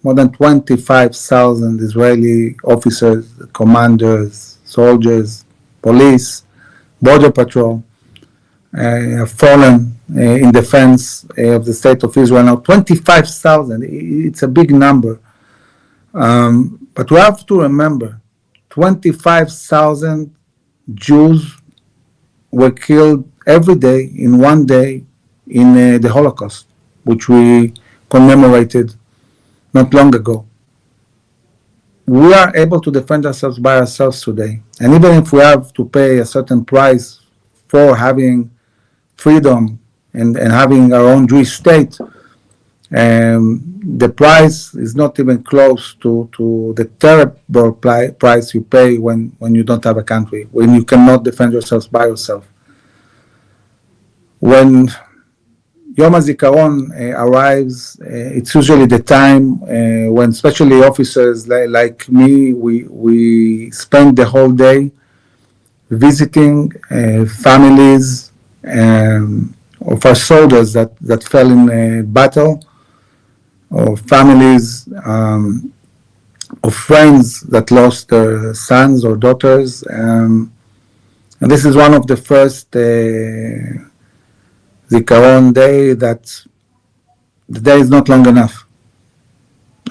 more than 25,000 Israeli officers, commanders, soldiers, police, border patrol, have fallen in defense of the state of Israel. Now, 25,000, it's a big number. But we have to remember, 25,000 Jews were killed every day in one day in the Holocaust, which we commemorated not long ago. We are able to defend ourselves by ourselves today. And even if we have to pay a certain price for having freedom and having our own Jewish state, the price is not even close to the terrible price you pay when you don't have a country, when you cannot defend yourselves by yourself. When Yom HaZikaron arrives, it's usually the time when especially officers like me, we spend the whole day visiting families of our soldiers that fell in battle, or families of friends that lost their sons or daughters. And this is one of the first Zikaron day that the day is not long enough.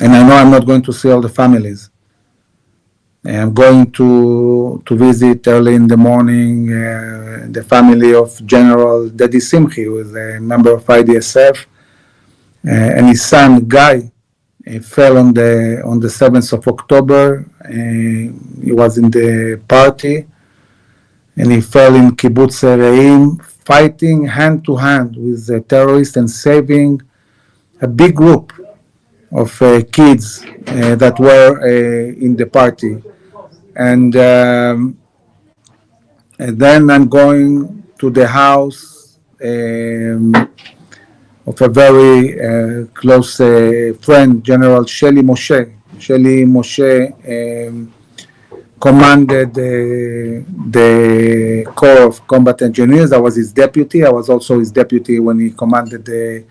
And I know I'm not going to see all the families. I'm going to visit early in the morning the family of General Dedi Simchi, who is a member of IDSF, and his son Guy fell on the 7th of October. He was in the party, and he fell in Kibbutz Re'im, fighting hand to hand with the terrorists and saving a big group of kids that were in the party. And then I'm going to the house of a very close friend, General Sheli Moshe. Sheli Moshe commanded the Corps of Combat Engineers. I was his deputy. I was also his deputy when he commanded the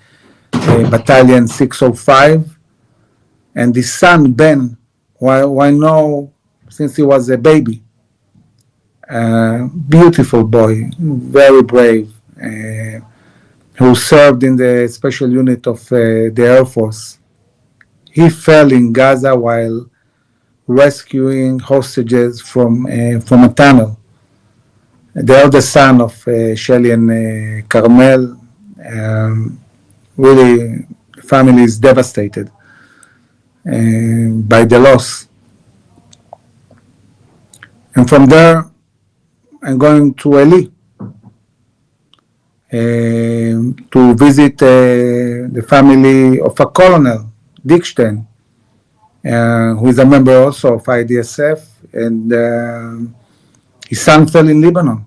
Battalion 605. And his son, Ben, who I know since he was a baby, beautiful boy, very brave, who served in the special unit of the Air Force. He fell in Gaza while rescuing hostages from a tunnel. The eldest son of Shelley and Carmel. Really, the family is devastated by the loss. And from there, I'm going to Eli to visit the family of a colonel, Dickstein, who is a member also of IDSF, and his son fell in Lebanon,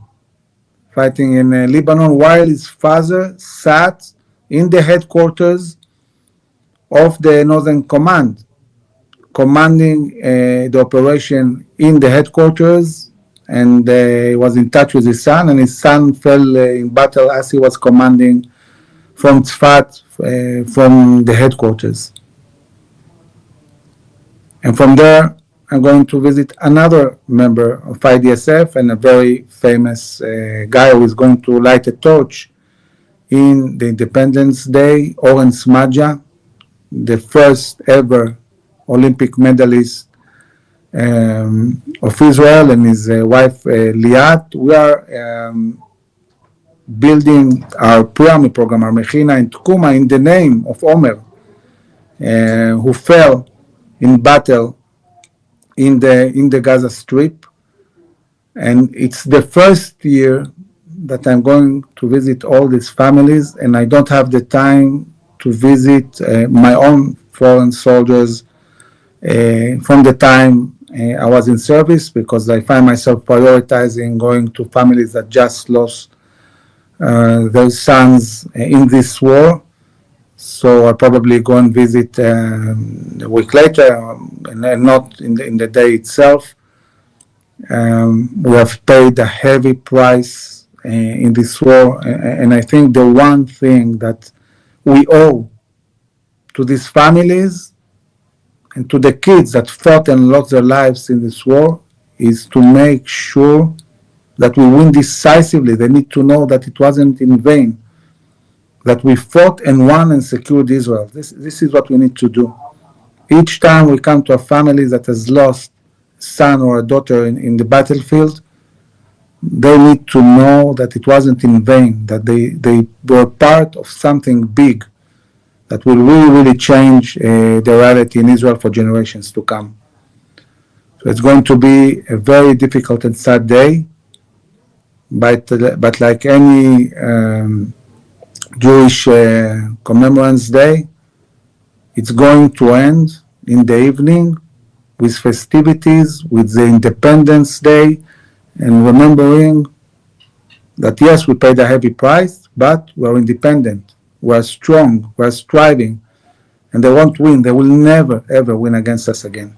fighting in Lebanon, while his father sat in the headquarters of the Northern Command, commanding the operation in the headquarters, and he was in touch with his son, and his son fell in battle as he was commanding from Tzfat, from the headquarters. And from there, I'm going to visit another member of IDSF and a very famous guy who is going to light a torch in the Independence Day, Oren Smadja, the first ever Olympic medalist of Israel, and his wife Liat. We are building our pre-army program, our Mechina in Tkuma, in the name of Omer, who fell in battle in the Gaza Strip. And it's the first year that I'm going to visit all these families, and I don't have the time to visit my own fallen soldiers from the time I was in service, because I find myself prioritizing going to families that just lost their sons in this war. So I'll probably go and visit a week later, and not in the day itself. We have paid a heavy price in this war, and I think the one thing that we owe to these families and to the kids that fought and lost their lives in this war is to make sure that we win decisively. They need to know that it wasn't in vain, that we fought and won and secured Israel. This is what we need to do. Each time we come to a family that has lost a son or a daughter in the battlefield, they need to know that it wasn't in vain, that they were part of something big that will really, really change the reality in Israel for generations to come. So it's going to be a very difficult and sad day, but like any Jewish Commemorance Day, it's going to end in the evening with festivities, with the Independence Day, and remembering that yes, we paid a heavy price, but we're independent, we're strong, we're striving, and they won't win. They will never, ever win against us again.